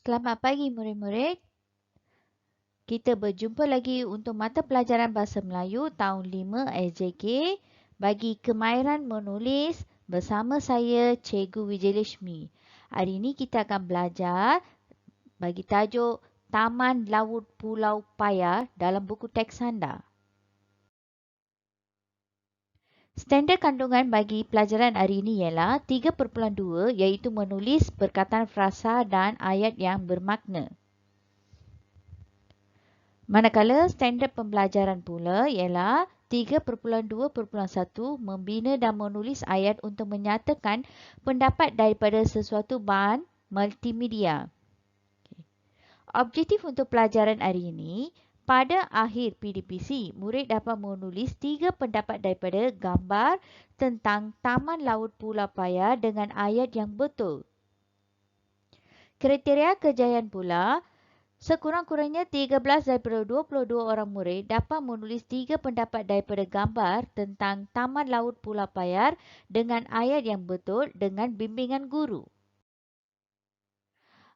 Selamat pagi murid-murid. Kita berjumpa lagi untuk mata pelajaran Bahasa Melayu tahun 5 SJK bagi kemahiran menulis bersama saya Cikgu Wijayalakshmi. Hari ini kita akan belajar bagi tajuk Taman Laut Pulau Payar dalam buku teks anda. Standard kandungan bagi pelajaran hari ini ialah 3.2 iaitu menulis perkataan frasa dan ayat yang bermakna. Manakala standard pembelajaran pula ialah 3.2.1 membina dan menulis ayat untuk menyatakan pendapat daripada sesuatu bahan multimedia. Objektif untuk pelajaran hari ini, pada akhir PDPC, murid dapat menulis 3 pendapat daripada gambar tentang Taman Laut Pulau Payar dengan ayat yang betul. Kriteria kejayaan pula, sekurang-kurangnya 13 daripada 22 orang murid dapat menulis 3 pendapat daripada gambar tentang Taman Laut Pulau Payar dengan ayat yang betul dengan bimbingan guru.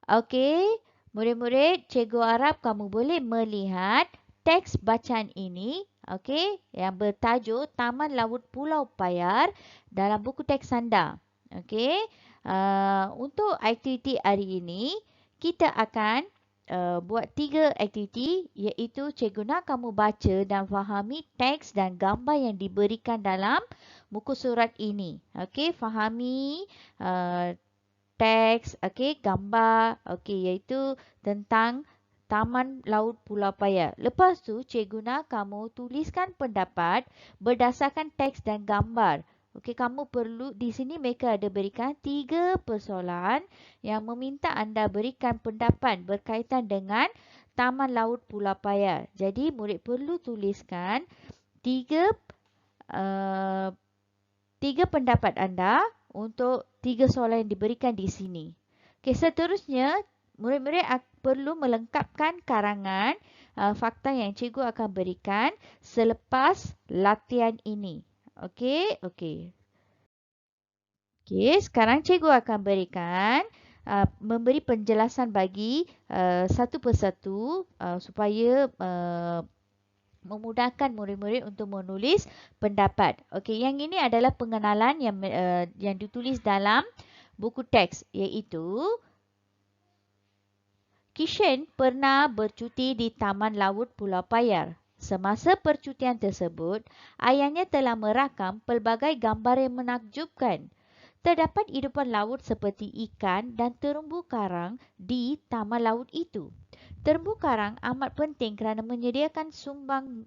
Okey, murid-murid, cikgu harap kamu boleh melihat teks bacaan ini, okey, yang bertajuk Taman Laut Pulau Payar dalam buku teks anda. Okey, untuk aktiviti hari ini, kita akan buat 3 aktiviti iaitu cikgu nak kamu baca dan fahami teks dan gambar yang diberikan dalam muka surat ini. Okey, fahami teks, okey, gambar, okey, iaitu tentang Taman Laut Pulau Payar. Lepas tu, cikgu nak kamu tuliskan pendapat berdasarkan teks dan gambar. Okey, kamu perlu, di sini mereka ada berikan 3 persoalan yang meminta anda berikan pendapat berkaitan dengan Taman Laut Pulau Payar. Jadi, murid perlu tuliskan 3 pendapat anda untuk 3 soalan yang diberikan di sini. Okey, seterusnya, murid-murid perlu melengkapkan karangan fakta yang cikgu akan berikan selepas latihan ini. Okey, okey. Okey, sekarang cikgu akan berikan memberi penjelasan bagi satu persatu supaya memudahkan murid-murid untuk menulis pendapat. Okey, yang ini adalah pengenalan yang ditulis dalam buku teks iaitu Kishen pernah bercuti di Taman Laut Pulau Payar. Semasa percutian tersebut, ayahnya telah merakam pelbagai gambar yang menakjubkan. Terdapat hidupan laut seperti ikan dan terumbu karang di taman laut itu. Terumbu karang amat penting kerana menyediakan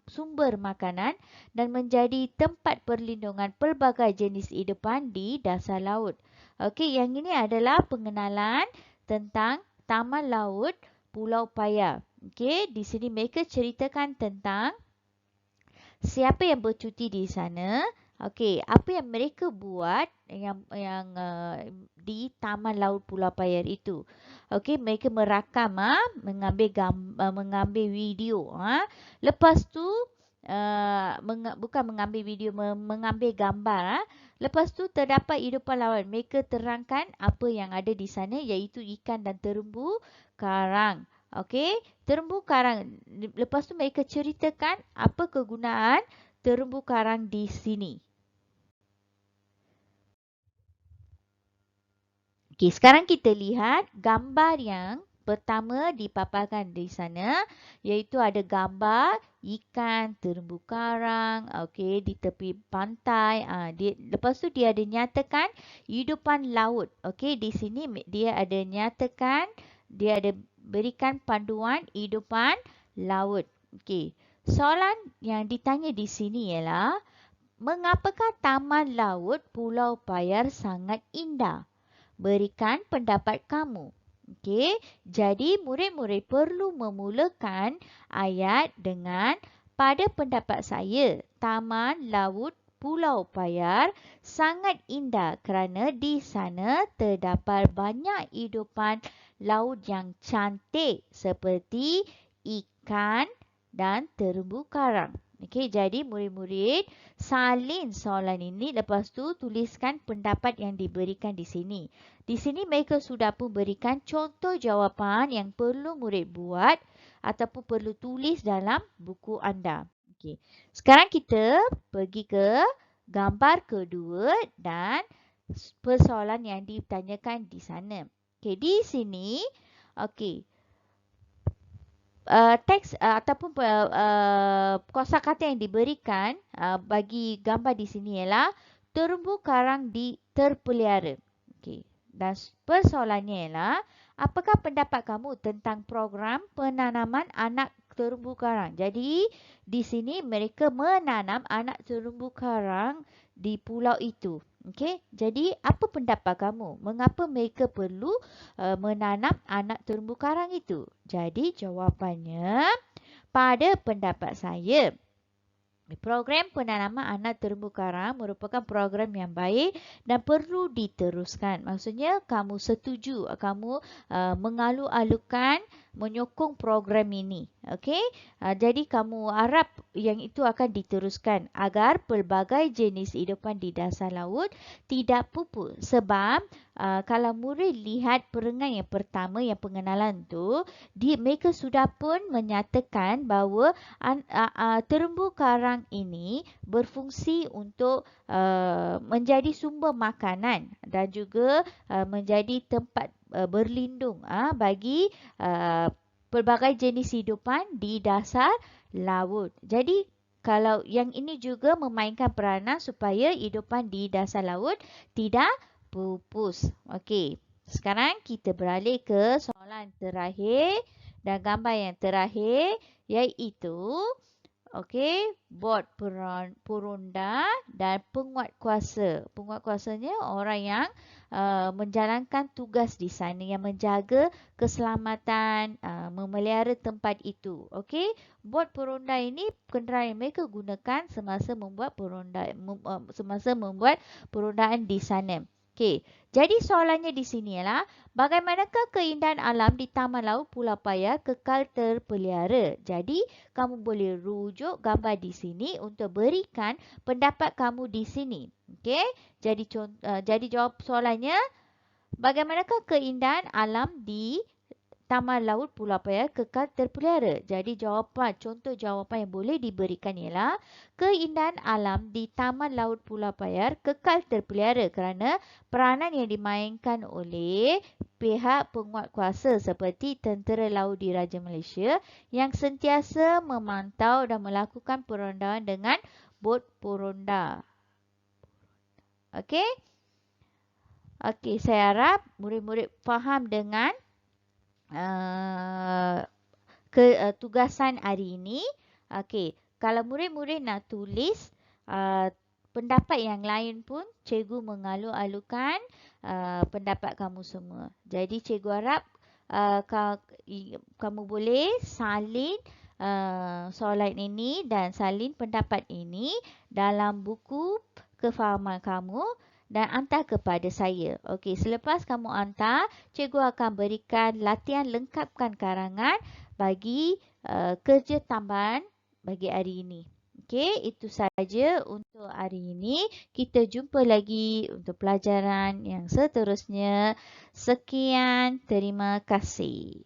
sumber makanan dan menjadi tempat perlindungan pelbagai jenis hidupan di dasar laut. Okey, yang ini adalah pengenalan tentang Taman Laut Pulau Payar. Okey, di sini mereka ceritakan tentang siapa yang bercuti di sana. Okey, apa yang mereka buat yang di Taman Laut Pulau Payar itu. Okey, mereka merakam mengambil video Lepas tu bukan mengambil video, mengambil gambar Lepas tu terdapat hidupan laut. Mereka terangkan apa yang ada di sana iaitu ikan dan terumbu karang. Okey, terumbu karang. Lepas tu mereka ceritakan apa kegunaan terumbu karang di sini. Okey, sekarang kita lihat gambar yang pertama dipaparkan di sana iaitu ada gambar ikan, terumbu karang, okey, di tepi pantai. Lepas tu dia ada nyatakan hidupan laut. Okey, di sini dia ada nyatakan, dia ada berikan panduan hidupan laut. Okey, soalan yang ditanya di sini ialah mengapakah Taman Laut Pulau Payar sangat indah? Berikan pendapat kamu. Okey, jadi murid-murid perlu memulakan ayat dengan pada pendapat saya, Taman Laut Pulau Payar sangat indah kerana di sana terdapat banyak hidupan laut yang cantik seperti ikan dan terumbu karang. Okey, jadi murid-murid salin soalan ini, lepas tu tuliskan pendapat yang diberikan di sini. Di sini mereka sudah pun berikan contoh jawapan yang perlu murid buat ataupun perlu tulis dalam buku anda. Okey. Sekarang kita pergi ke gambar kedua dan persoalan yang ditanyakan di sana. Okey, di sini okey, teks ataupun kosakata yang diberikan bagi gambar di sini ialah terumbu karang terpelihara. Okey. Dan persoalannya ialah apakah pendapat kamu tentang program penanaman anak terumbu karang? Jadi di sini mereka menanam anak terumbu karang di pulau itu. Okey. Jadi apa pendapat kamu? Mengapa mereka perlu menanam anak terumbu karang itu? Jadi jawapannya, pada pendapat saya, program penanaman anak terumbu karang merupakan program yang baik dan perlu diteruskan. Maksudnya kamu setuju, kamu mengalu-alukan, menyokong program ini. Okey? Jadi kamu harap yang itu akan diteruskan agar pelbagai jenis hidupan di dasar laut tidak pupus. Sebab kalau murid lihat perengan yang pertama, yang pengenalan tu, mereka sudah pun menyatakan bahawa terumbu karang ini berfungsi untuk menjadi sumber makanan dan juga menjadi tempat berlindung bagi pelbagai jenis hidupan di dasar laut. Jadi kalau yang ini juga memainkan peranan supaya hidupan di dasar laut tidak pupus. Okey. Sekarang kita beralih ke soalan terakhir dan gambar yang terakhir, iaitu okey, bot purunda dan penguat kuasa. Penguat kuasanya orang yang menjalankan tugas di sana, yang menjaga keselamatan, memelihara tempat itu. Okey, bot purunda ini kenderaan yang mereka gunakan semasa membuat perundaan di sana. Okey, jadi soalannya di sini ialah bagaimanakah keindahan alam di Taman Laut Pulau Payar kekal terpelihara? Jadi kamu boleh rujuk gambar di sini untuk berikan pendapat kamu di sini. Okey, jadi jawab soalannya, bagaimanakah keindahan alam di Taman Laut Pulau Payar kekal terpelihara? Jadi contoh jawapan yang boleh diberikan ialah keindahan alam di Taman Laut Pulau Payar kekal terpelihara kerana peranan yang dimainkan oleh pihak penguat kuasa seperti Tentera Laut Diraja Malaysia yang sentiasa memantau dan melakukan perondaan dengan bot purunda. Okey? Okey, saya harap murid-murid faham dengan tugasan hari ini. Okey, kalau murid-murid nak tulis pendapat yang lain pun, cikgu mengalu-alukan pendapat kamu semua. Jadi cikgu harap kamu boleh salin soalan ini dan salin pendapat ini dalam buku kefahaman kamu dan hantar kepada saya. Okey, selepas kamu hantar, cikgu akan berikan latihan lengkapkan karangan bagi kerja tambahan bagi hari ini. Okey, itu sahaja untuk hari ini. Kita jumpa lagi untuk pelajaran yang seterusnya. Sekian, terima kasih.